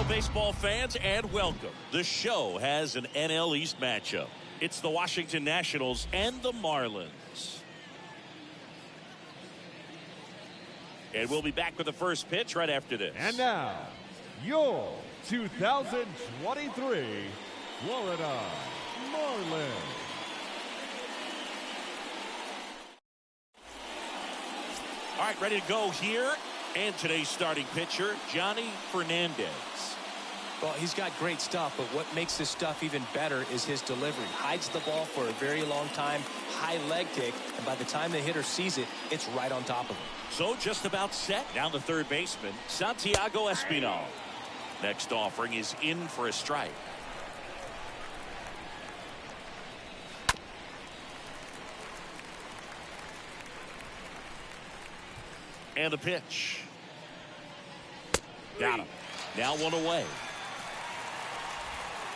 baseball fans, and welcome. The show has an NL East matchup. It's the Washington Nationals and the Marlins. And we'll be back with the first pitch right after this. And now, your 2023 Florida Marlins. All right, ready to go here. And today's starting pitcher, Johnny Fernandez. Well, he's got great stuff, but what makes his stuff even better is his delivery. Hides the ball for a very long time, high leg kick, and by the time the hitter sees it, it's right on top of him. So just about set. Down the third baseman, Santiago Espinal. Next offering is in for a strike. And a pitch. Got him. Now one away.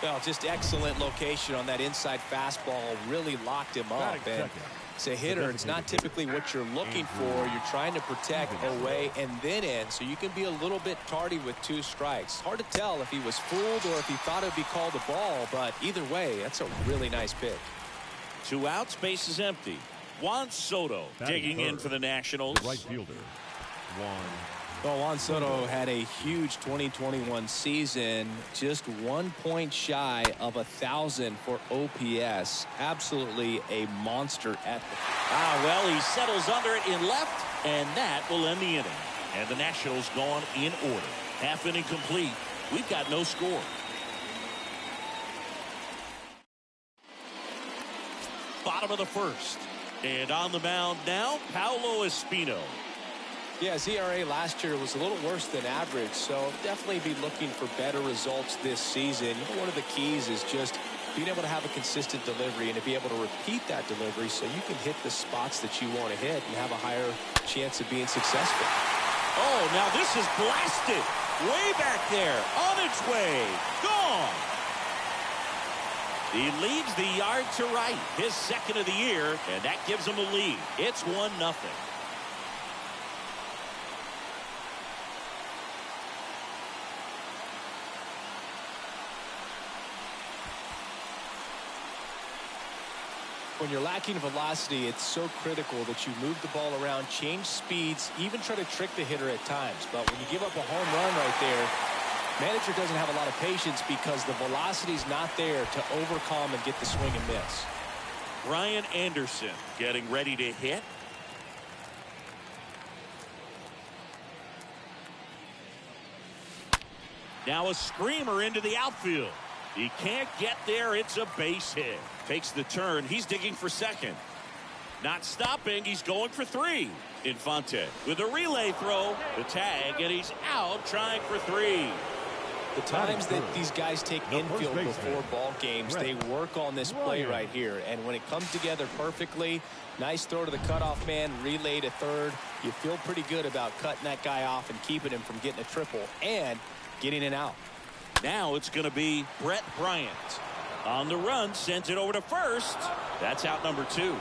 Well, just excellent location on that inside fastball. Really locked him up. And as a hitter, it's not typically what you're looking for. You're trying to protect away and then in, so you can be a little bit tardy with 2 strikes. Hard to tell if he was fooled or if he thought it would be called a ball, but either way, that's a really nice pitch. 2 outs, base is empty. Juan Soto digging in for the Nationals. Right fielder, Well, Juan Soto had a huge 2021 season, just 1 point shy of 1,000 for OPS. Absolutely a monster at the... Well, he settles under it in left, and that will end the inning. And the Nationals gone in order. Half inning complete. We've got no score. Bottom of the first. And on the mound now, Paolo Espino. Yeah, his ERA last year was a little worse than average, so definitely be looking for better results this season. One of the keys is just being able to have a consistent delivery and to be able to repeat that delivery so you can hit the spots that you want to hit and have a higher chance of being successful. Oh, now this is blasted. Way back there. On its way. Gone. He leads the yard to right. His second of the year, and that gives him a lead. It's 1-0. When you're lacking velocity, it's so critical that you move the ball around, change speeds, even try to trick the hitter at times. But when you give up a home run right there, manager doesn't have a lot of patience because the velocity's not there to overcome and get the swing and miss. Brian Anderson getting ready to hit. Now a screamer into the outfield. He can't get there. It's a base hit. Takes the turn. He's digging for second. Not stopping. He's going for 3. Infante with a relay throw. The tag, and he's out trying for 3. The times that these guys take infield before ball games, they work on this play right here. And when it comes together perfectly, nice throw to the cutoff man, relay to third. You feel pretty good about cutting that guy off and keeping him from getting a triple and getting it out. Now it's going to be Brett Bryant. On the run, sends it over to first. That's out number 2.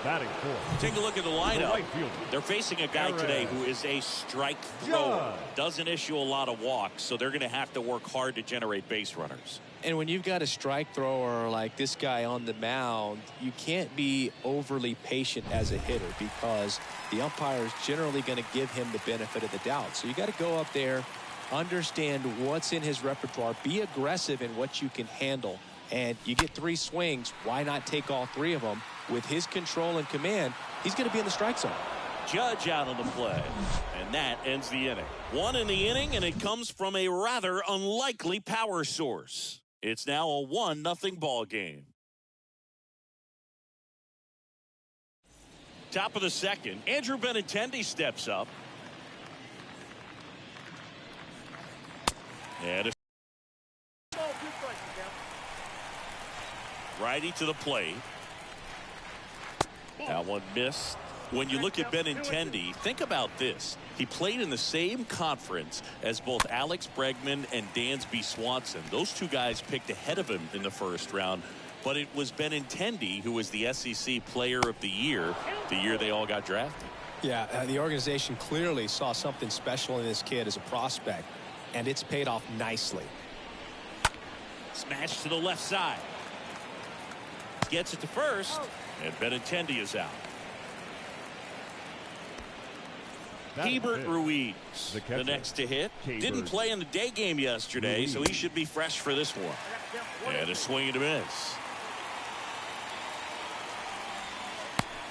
batting fourth. Take a look at the lineup. They're facing a guy today who is a strike thrower. Doesn't issue a lot of walks, so they're going to have to work hard to generate base runners. And when you've got a strike thrower like this guy on the mound, you can't be overly patient as a hitter because the umpire is generally going to give him the benefit of the doubt. So you got to go up there, understand what's in his repertoire, be aggressive in what you can handle. And you get 3 swings, why not take all 3 of them? With his control and command, he's going to be in the strike zone. Judge out on the play, and that ends the inning. 1 in the inning, and it comes from a rather unlikely power source. It's now a 1-0 ball game. Top of the second, Andrew Benintendi steps up. And righty to the plate. That one missed. When you look at Benintendi, think about this. He played in the same conference as both Alex Bregman and Dansby Swanson. Those 2 guys picked ahead of him in the first round. But it was Benintendi who was the SEC Player of the year they all got drafted. Yeah, the organization clearly saw something special in this kid as a prospect, and it's paid off nicely. Smash to the left side. Gets it to first, and Benintendi is out. Hebert Ruiz, the next to hit. Didn't play in the day game yesterday, so he should be fresh for this one. And a swing and a miss.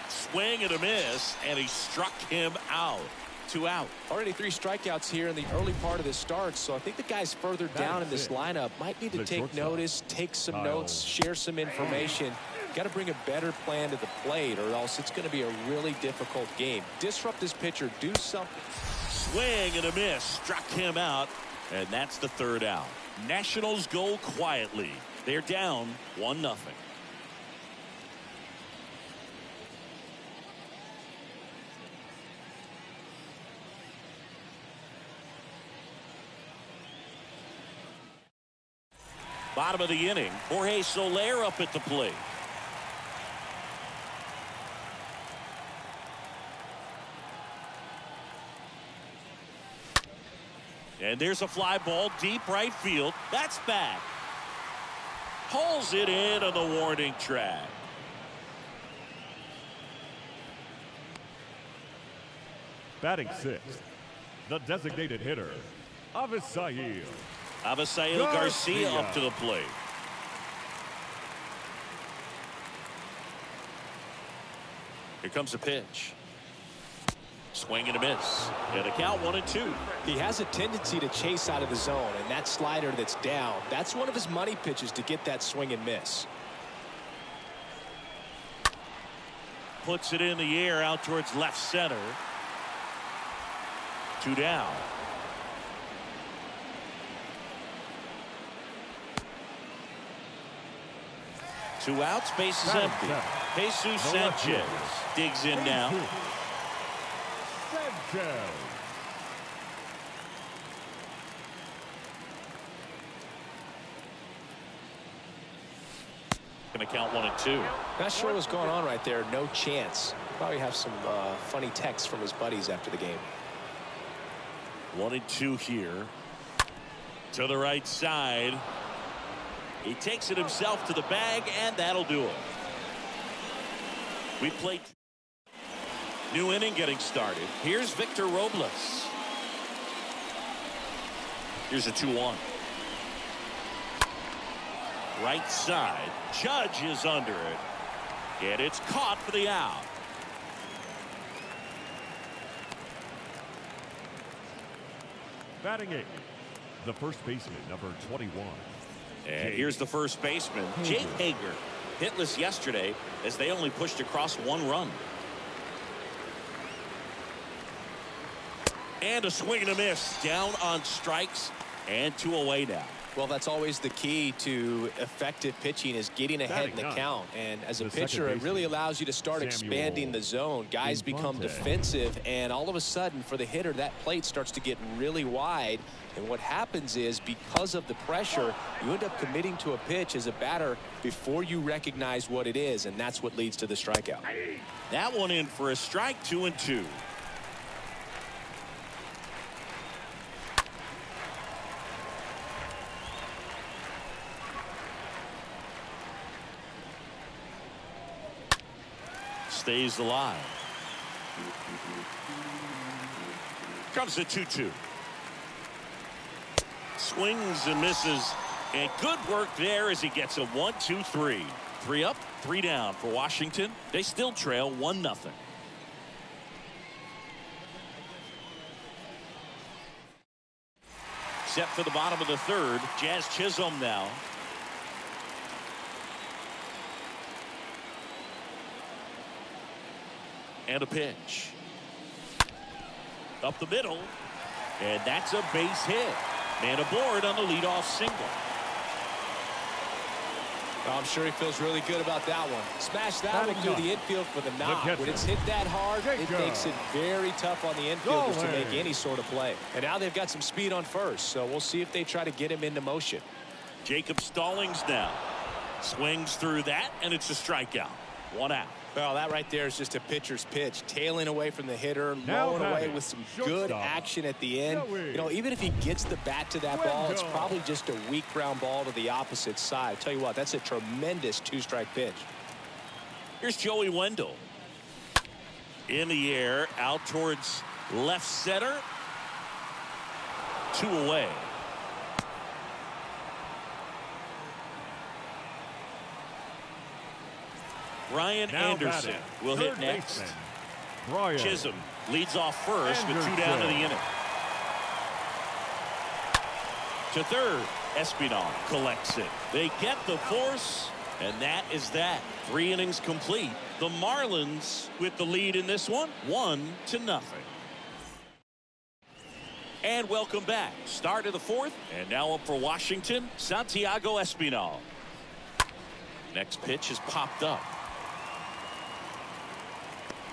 Swing and a miss, and he struck him out. 2 out. Already 3 strikeouts here in the early part of this start, so I think the guys further down in this lineup might need to take notice, take some notes, share some information. Got to bring a better plan to the plate, or else it's going to be a really difficult game. Disrupt this pitcher, do something. Swing and a miss, struck him out, and that's the 3rd out. Nationals go quietly. They're down 1-0. Bottom of the inning, Jorge Soler up at the plate. And there's a fly ball deep right field. That's back. Pulls it in on the warning track. Batting 6th, the designated hitter, Avisail Garcia up to the plate. Here comes a pitch. Swing and a miss. And a count 1-2. He has a tendency to chase out of the zone, and that slider that's down, that's one of his money pitches to get that swing and miss. Puts it in the air out towards left center. 2 down. Two outs, base is empty. Jesus Sanchez digs in now. Going to count 1-2. Not sure what's going on right there. No chance. Probably have some funny texts from his buddies after the game. 1-2 here. To the right side. He takes it himself to the bag, and that'll do it. We played. New inning getting started. Here's Victor Robles. Here's a 2-1. Right side. Judge is under it. And it's caught for the out. Batting 8th, the first baseman, number 21. And here's the first baseman, Jake Hager. Hitless yesterday as they only pushed across 1 run. And a swing and a miss. Down on strikes and 2 away now. Well, that's always the key to effective pitching, is getting ahead in the count. And as a pitcher, it really allows you to start expanding the zone. Guys become defensive, and all of a sudden, for the hitter, that plate starts to get really wide. And what happens is, because of the pressure, you end up committing to a pitch as a batter before you recognize what it is, and that's what leads to the strikeout. That one in for a strike. 2-2. Stays alive. Comes the 2-2. Swings and misses, and good work there as he gets a 1-2-3. 3 up, 3 down for Washington. They still trail 1-0. Set for the bottom of the 3rd. Jazz Chisholm now. And a pitch. Up the middle. And that's a base hit. Man aboard on the leadoff single. Well, I'm sure he feels really good about that one. Smash that one through the infield for the knock. When it's hit that hard, it makes it very tough on the infielders to make any sort of play. And now they've got some speed on first, so we'll see if they try to get him into motion. Jacob Stallings now. Swings through that, and it's a strikeout. One out. Well, that right there is just a pitcher's pitch, tailing away from the hitter, Now blowing away batting, with some shortstop. good action at the end. Joey. You know, even if he gets the bat to that ball, it's Wendell. probably just a weak ground ball to the opposite side. Tell you what, that's a tremendous two-strike pitch. Here's Joey Wendell. In the air, out towards left center. 2 away. Ryan Now Anderson batting, will hit third next. baseman, Brian Chisholm leads off first with 2 down to the inning. To third, Espinal collects it. They get the force, and that is that. 3 innings complete. The Marlins with the lead in this one, 1-0. And welcome back. Start of the 4th, and now up for Washington, Santiago Espinal. Next pitch is popped up.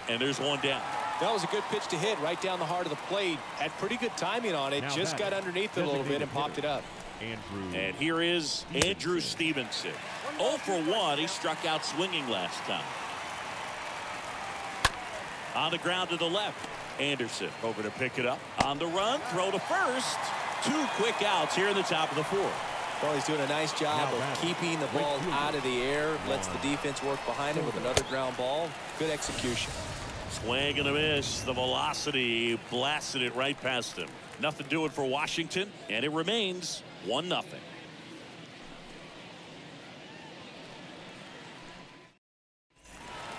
And there's 1 down. That was a good pitch to hit right down the heart of the plate. Had pretty good timing on it. Now Just got underneath it a little bit and popped it up. Andrew. And here is Andrew Stevenson. 0 for 1. He struck out swinging last time. On the ground to the left. Anderson over to pick it up. On the run, throw to first. 2 quick outs here in the top of the 4th. Well, he's doing a nice job Now of batting, keeping the ball right out of the air. Lets the defense work behind him with another ground ball. Good execution. Swing and a miss. The velocity blasted it right past him. Nothing doing for Washington, and it remains 1-0.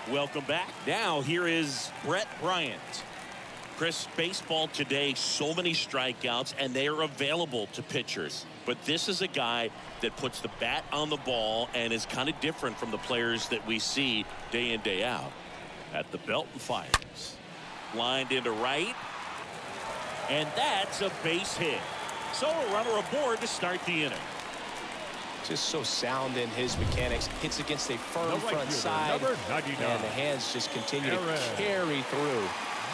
Welcome back. Now here is Brett Bryant. Chris, baseball today, so many strikeouts, and they are available to pitchers. But this is a guy that puts the bat on the ball and is kind of different from the players that we see day in, day out. At the belt and fires. Lined into right. And that's a base hit. So a runner aboard to start the inning. Just so sound in his mechanics. Hits against a firm front side. Number 99. And the hands just continue to Aaron. carry through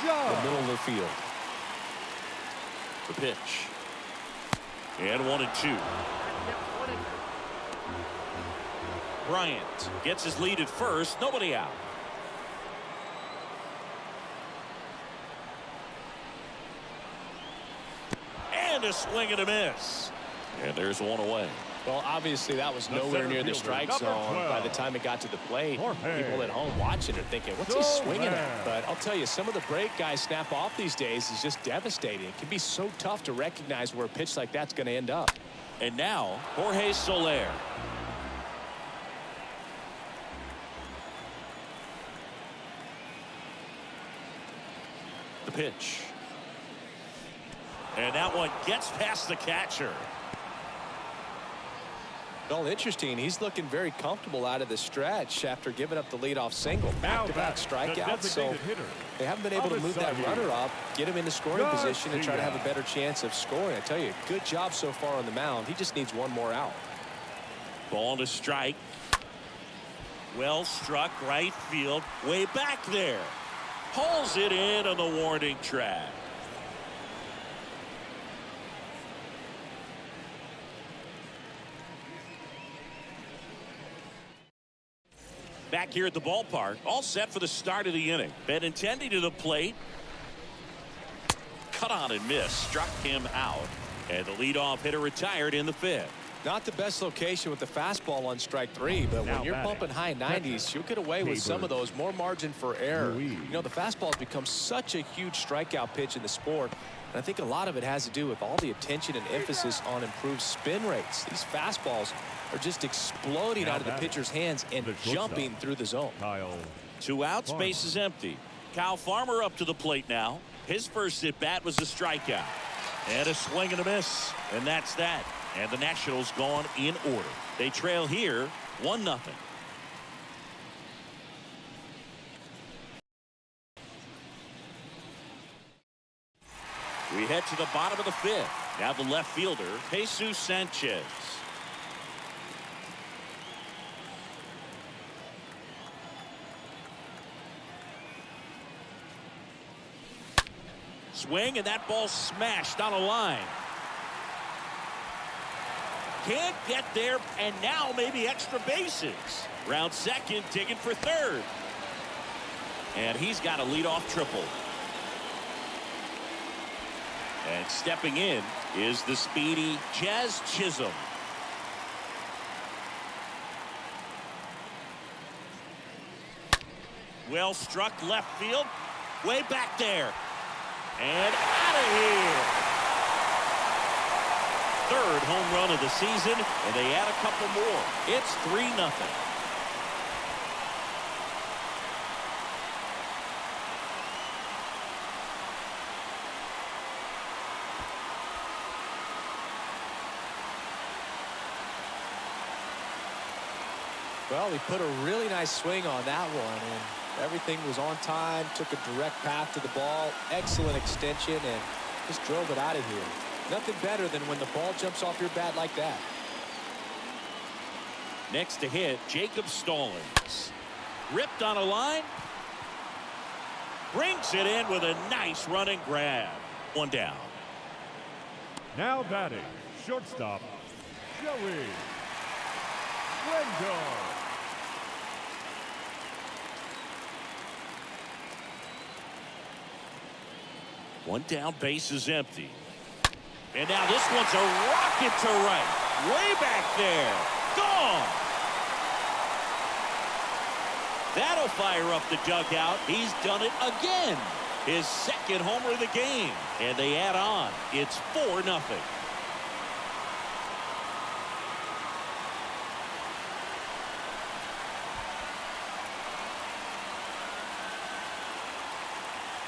the middle of the field. The pitch. And 1-2. Bryant gets his lead at first. Nobody out. And a swing and a miss. And there's 1 away. Well, obviously that was nowhere near the strike number zone 12. by the time it got to the plate. Jorge. People at home watching are thinking, what's he swinging at? But I'll tell you, some of the break guys snap off these days is just devastating. It can be so tough to recognize where a pitch like that's going to end up. And now Jorge Soler. The pitch. And that one gets past the catcher. Well, interesting. He's looking very comfortable out of the stretch after giving up the leadoff single. Back-to-back strikeouts. So they haven't been able to move that runner up, get him into scoring position, and try to have a better chance of scoring. I tell you, good job so far on the mound. He just needs 1 more out. Ball to strike. Well struck right field. Way back there. Pulls it in on the warning track. Back here at the ballpark, all set for the start of the inning. Benintendi to the plate. Cut on and miss. Struck him out. And the leadoff hitter retired in the 5th. Not the best location with the fastball on strike 3, but Now when you're batting. bumping high 90s, you'll get away with some of those. More margin for error. You know, the fastball has become such a huge strikeout pitch in the sport. And I think a lot of it has to do with all the attention and emphasis on improved spin rates. These fastballs are just exploding out of the pitcher's hands and jumping through the zone. Kyle. 2 outs, base is empty. Kyle Farmer up to the plate now. His first at bat was a strikeout. And a swing and a miss. And that's that. And the Nationals gone in order. They trail here 1-0. We head to the bottom of the 5th. Now the left fielder, Jesus Sanchez. Swing, and that ball smashed on a line. Can't get there, and now maybe extra bases. Round second, digging for third. And he's got a leadoff triple. And stepping in is the speedy Jazz Chisholm. Well struck left field. Way back there. And out of here. Third home run of the season, and they add a couple more. It's 3-0. Well, he put a really nice swing on that one, and everything was on time. Took a direct path to the ball. Excellent extension, and just drove it out of here. Nothing better than when the ball jumps off your bat like that. Next to hit, Jacob Stallings. Ripped on a line. Brings it in with a nice running grab. One down. Now batting, shortstop, Joey Wendell. One down, base is empty. And now this one's a rocket to right. Way back there. Gone. That'll fire up the dugout. He's done it again. His second homer of the game. And they add on. It's 4-0.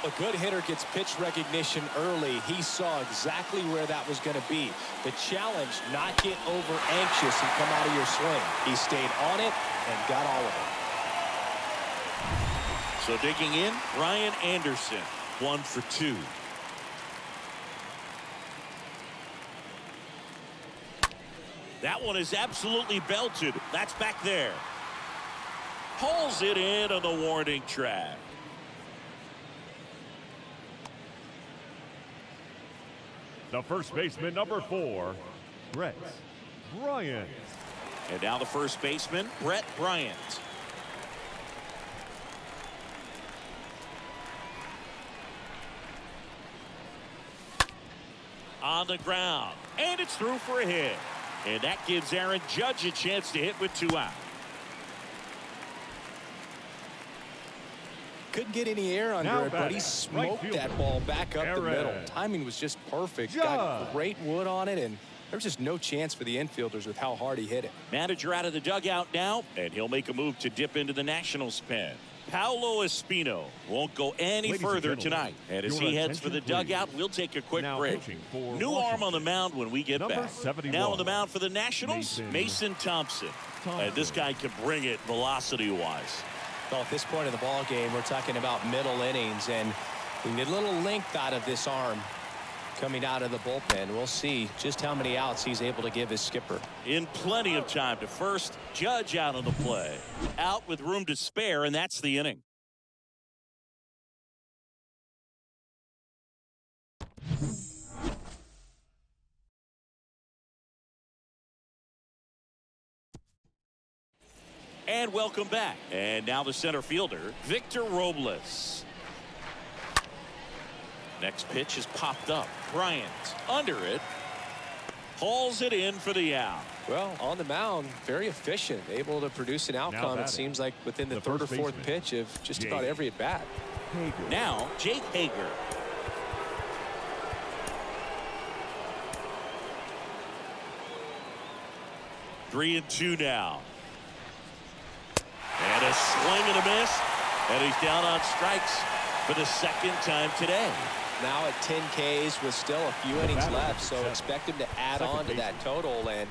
A good hitter gets pitch recognition early. He saw exactly where that was going to be. The challenge, not get over anxious and come out of your swing. He stayed on it and got all of it. So digging in, Ryan Anderson, 1 for 2. That one is absolutely belted. That's back there. Pulls it in on the warning track. The first baseman, number 4, Brett Bryant. And now the first baseman, Brett Bryant. On the ground, and it's through for a hit. And that gives Aaron Judge a chance to hit with 2 out. Couldn't get any air under it, but he smoked that ball back up the middle. Timing was just perfect. Got great wood on it, and there was just no chance for the infielders with how hard he hit it. Manager out of the dugout now, and he'll make a move to dip into the Nationals pen. Paulo Espino won't go any further tonight. And as he heads for the dugout, we'll take a quick break. New arm on the mound when we get back. Now on the mound for the Nationals, Mason Thompson. And this guy can bring it velocity-wise. Well, at this point in the ball game, we're talking about middle innings, and we need a little length out of this arm coming out of the bullpen. We'll see just how many outs he's able to give his skipper. In plenty of time to first. Judge out on the play. Out with room to spare, and that's the inning. And welcome back. And now the center fielder, Victor Robles. Next pitch is popped up. Bryant under it. Hauls it in for the out. Well, on the mound, very efficient. Able to produce an outcome, it seems like, within the third or fourth pitch of just about every at-bat. Now, Jake Hager. Three and two now. And a swing and a miss. And he's down on strikes for the second time today. Now at 10 Ks with still a few innings left, so expect him to add on to that total. And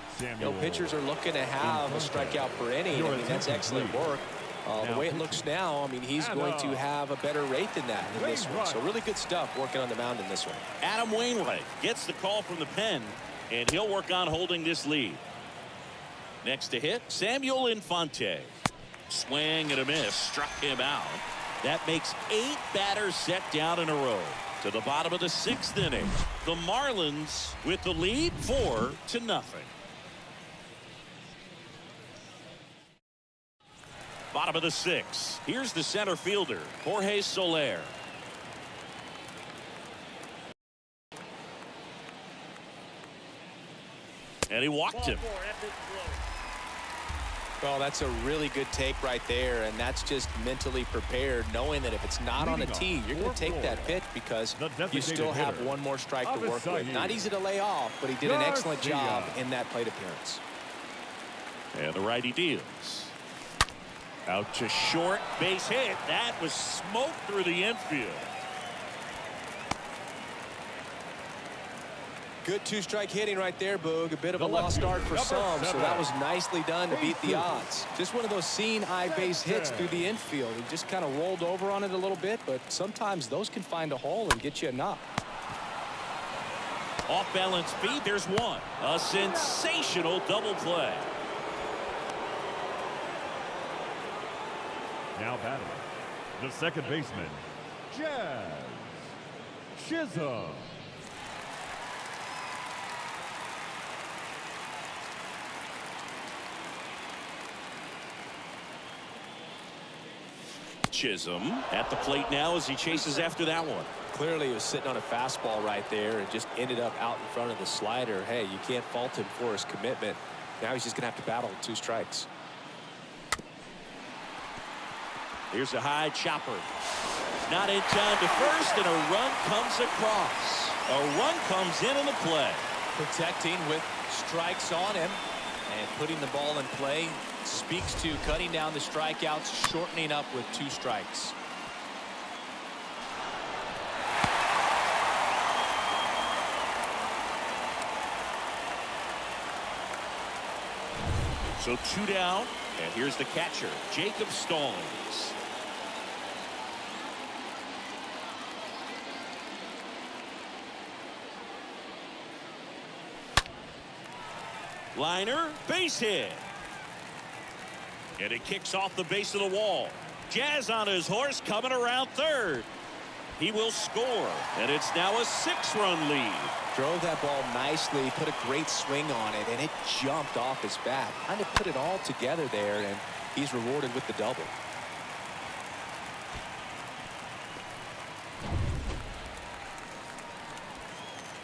pitchers are looking to have a strikeout per inning. I mean, that's excellent work. The way it looks now, I mean, he's going to have a better rate than that in this one. So really good stuff working on the mound in this one. Adam Wainwright gets the call from the pen, and he'll work on holding this lead. Next to hit, Samuel Infante. Swing and a miss, struck him out. That makes 8 batters set down in a row. To the bottom of the 6th inning. The Marlins with the lead 4-0. Bottom of the 6th. Here's the center fielder, Jorge Soler. And he walked him. Well, that's a really good take right there, and that's just mentally prepared, knowing that if it's not on a tee, you're going to take that pitch because you still have one more strike to work with. Not easy to lay off, but he did an excellent job in that plate appearance. And the righty deals. Out to short, base hit. That was smoked through the infield. Good two-strike hitting right there, Boog. A bit of a lost start for some, so that was nicely done to beat the odds. Just one of those seeing eye base hits through the infield. He just kind of rolled over on it a little bit, but sometimes those can find a hole and get you a knock. Off balance speed, there's one. A sensational double play. Now batting, the second baseman, Jazz Chisholm. Chisholm at the plate now as he chases after that one. Clearly he was sitting on a fastball right there and just ended up out in front of the slider. Hey, you can't fault him for his commitment. Now he's just going to have to battle 2 strikes. Here's a high chopper. Not in time to first, and a run comes across. A run comes in the play. Protecting with strikes on him and putting the ball in play speaks to cutting down the strikeouts, shortening up with 2 strikes. So 2 down, and here's the catcher, Jacob Stallings. Liner, base hit. And it kicks off the base of the wall. Jazz on his horse coming around third. He will score, and it's now a 6-run lead. Drove that ball nicely, put a great swing on it, and it jumped off his bat. Kind of put it all together there, and he's rewarded with the double.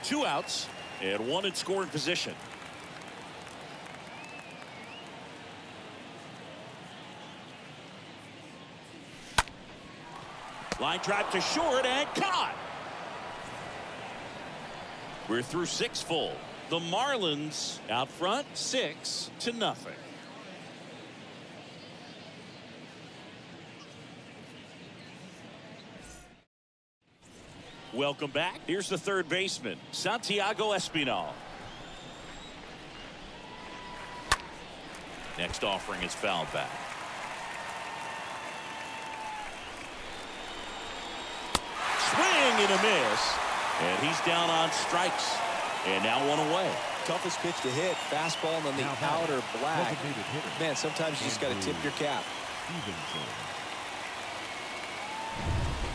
Two outs, and one in scoring position. Line drive to short and caught. We're through 6 full. The Marlins out front 6-0. Welcome back. Here's the third baseman, Santiago Espinal. Next offering is fouled back. Swing and a miss, and he's down on strikes, and now 1 away. Toughest pitch to hit, fastball on the outer black. Man, sometimes you just got to tip your cap.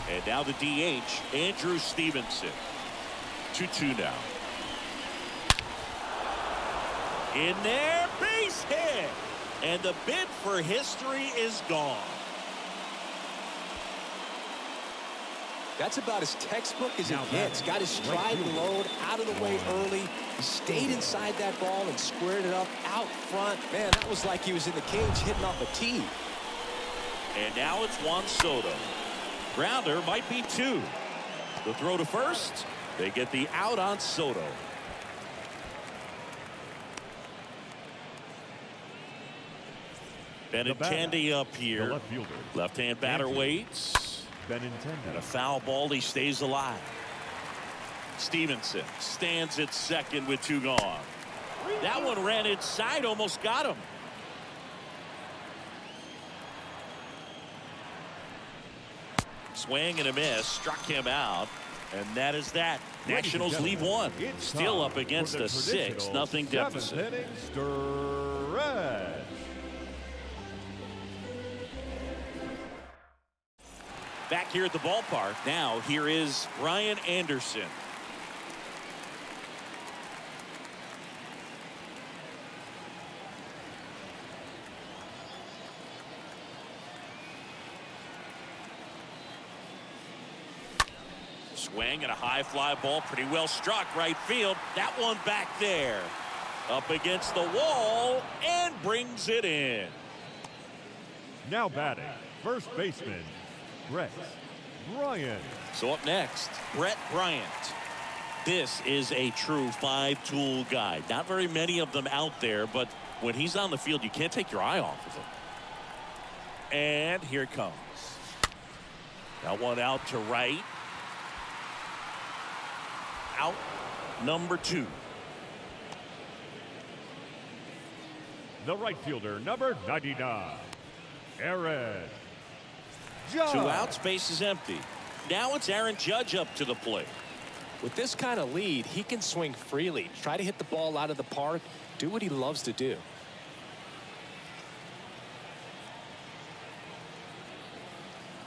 And now the DH, Andrew Stevenson. 2-2 now. In there, base hit, and the bid for history is gone. That's about as textbook as it gets. Got his stride and load out of the way early. He stayed inside that ball and squared it up out front. Man, that was like he was in the cage hitting off a tee. And now it's Juan Soto. Grounder might be 2. The throw to first. They get the out on Soto. Benintendi up here. Left-hand batter waits. And a foul ball, he stays alive. Stevenson stands at second with 2 gone. That one ran inside, almost got him. Swing and a miss, struck him out, and that is that. Nationals leave 1. Still up against a 6-0 deficit. Back here at the ballpark now, here is Brian Anderson. Swing and a high fly ball, pretty well struck right field. That one back there, up against the wall, and brings it in. Now batting, first baseman, Brett Bryant. So up next, Brett Bryant. This is a true five-tool guy. Not very many of them out there, but when he's on the field, you can't take your eye off of him. And here it comes. That one out to right. Out number 2. The right fielder, number 99, Aaron Judge. 2 outs, base is empty. Now it's Aaron Judge up to the plate. With this kind of lead, he can swing freely, try to hit the ball out of the park, do what he loves to do.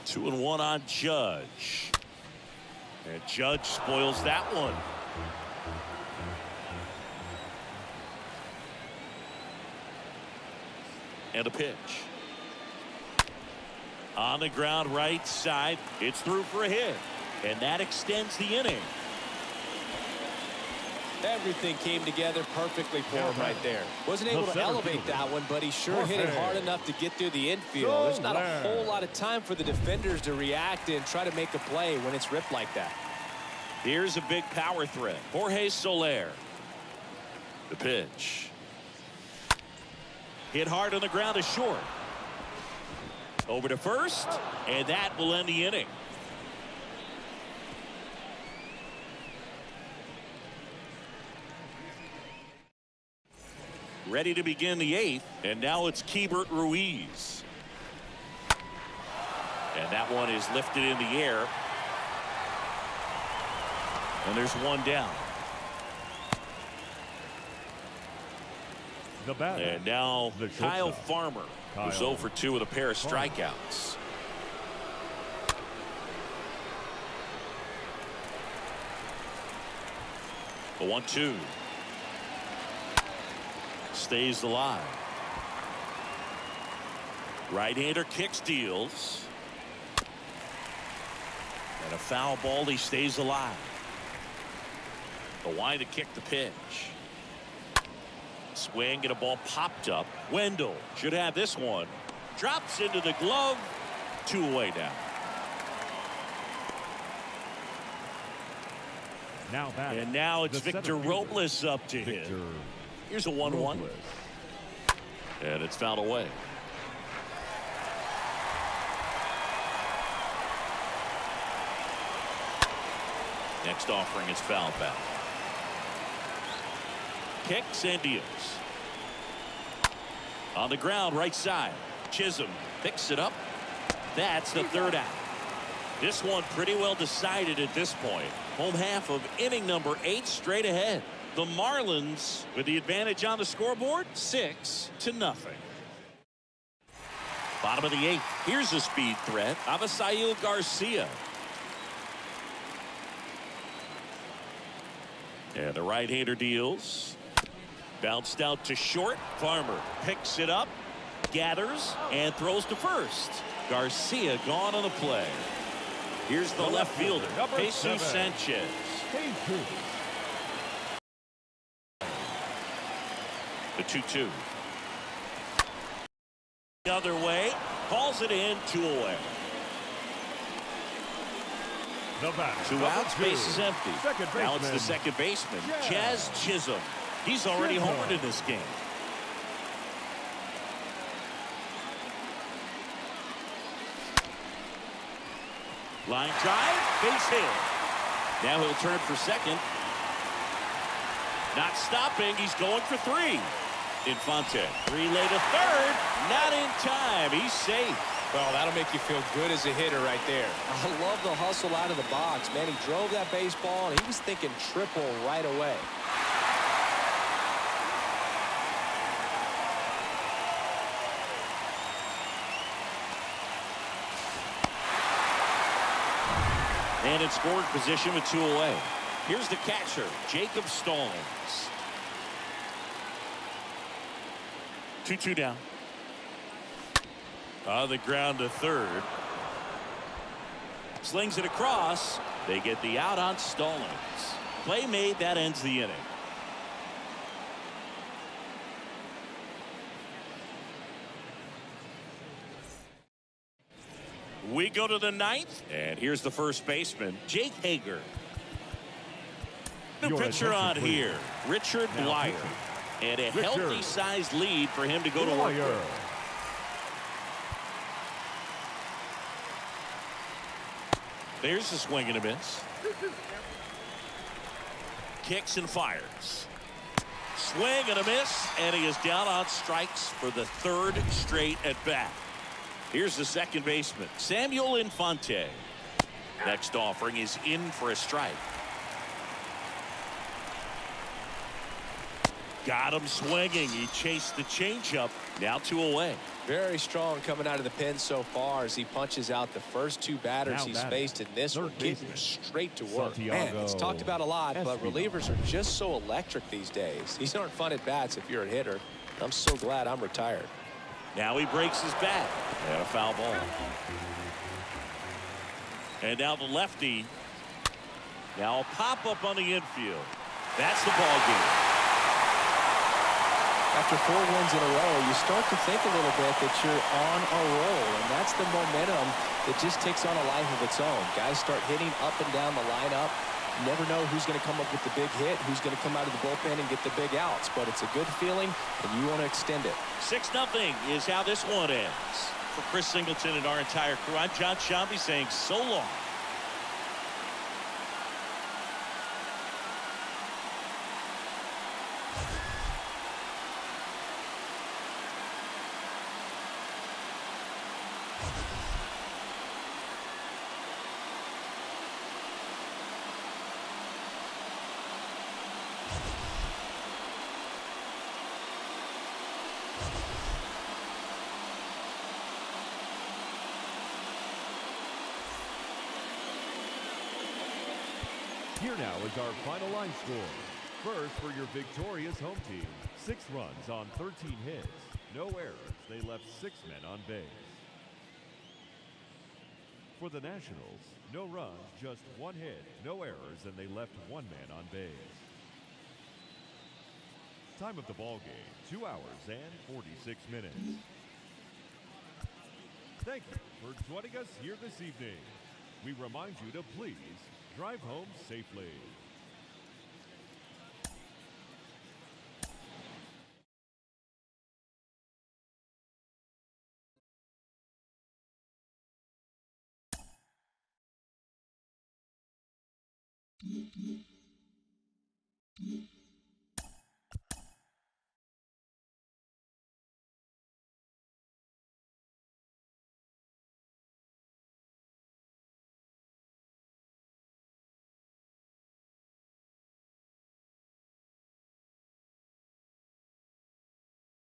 Two and one on Judge. And Judge spoils that one. And a pitch. On the ground right side. It's through for a hit. And that extends the inning. Everything came together perfectly for him right there. Wasn't able to elevate that one, but he sure hit it hard enough to get through the infield. There's not a whole lot of time for the defenders to react and try to make a play when it's ripped like that. Here's a big power threat. Jorge Soler. The pitch. Hit hard on the ground is short. Over to first, and that will end the inning. Ready to begin the 8th, and now it's Keibert Ruiz. And that one is lifted in the air. And there's one down. The batter, and now Kyle shortstop, Farmer, who's 0 for 2 with a pair of strikeouts. The 1-2. Stays alive. Right-hander kicks, deals. And a foul ball. He stays alive. The wind to kick, the pitch. Swing and a ball popped up. Wendell should have this one. Drops into the glove. 2 away now. And now it's Victor Robles up to hit. Here's a 1-1. And it's fouled away. Next offering is foul back. Kicks and deals. On the ground, right side. Chisholm picks it up. That's the 3rd out. This one pretty well decided at this point. Home half of inning number 8 straight ahead. The Marlins with the advantage on the scoreboard, 6-0. Bottom of the 8th. Here's a speed threat. Avisail Garcia. And the right-hander deals. Bounced out to short. Farmer picks it up, gathers, and throws to first. Garcia gone on the play. Here's the left fielder, Jesus Sanchez. The 2-2. The other way, calls it in, 2 away. 2 outs, base is empty. Now it's the second baseman, Jazz Chisholm. He's already homered in this game. Line drive, base hit. Now he'll turn for second. Not stopping, he's going for 3. Infante, relay to third, not in time, he's safe. Well, that'll make you feel good as a hitter right there. I love the hustle out of the box, man. He drove that baseball, and he was thinking triple right away. And in scoring position with 2 away. Here's the catcher, Jacob Stallings. 2-2 down. On the ground to third. Slings it across. They get the out on Stallings. Play made. That ends the inning. We go to the ninth, and here's the first baseman, Jake Hager. The pitcher on here, Richard Blyer. And a healthy sized lead for him to go to work with. There's the swing and a miss. Kicks and fires. Swing and a miss, and he is down on strikes for the third straight at bat. Here's the second baseman, Samuel Infante. Next offering is in for a strike. Got him swinging. He chased the changeup. Now 2 away. Very strong coming out of the pen so far as he punches out the first 2 batters he's faced in this one, getting straight to work. Man, it's talked about a lot, but relievers are just so electric these days. These aren't fun at bats if you're a hitter. I'm so glad I'm retired. Now he breaks his bat. And a foul ball. And now the lefty. Now a pop-up on the infield. That's the ball game. After 4 wins in a row, you start to think a little bit that you're on a roll, and that's the momentum that just takes on a life of its own. Guys start hitting up and down the lineup. You never know who's going to come up with the big hit, who's going to come out of the bullpen and get the big outs, but it's a good feeling, and you want to extend it. 6-0 is how this one ends. For Chris Singleton and our entire crew, I'm John Shambi saying so long. Here now is our final line score. First for your victorious home team, 6 runs on 13 hits, no errors. They left 6 men on base. For the Nationals, no runs, just 1 hit, no errors, and they left 1 man on base. Time of the ball game, 2 hours and 46 minutes. Thank you for joining us here this evening. We remind you to please drive home safely.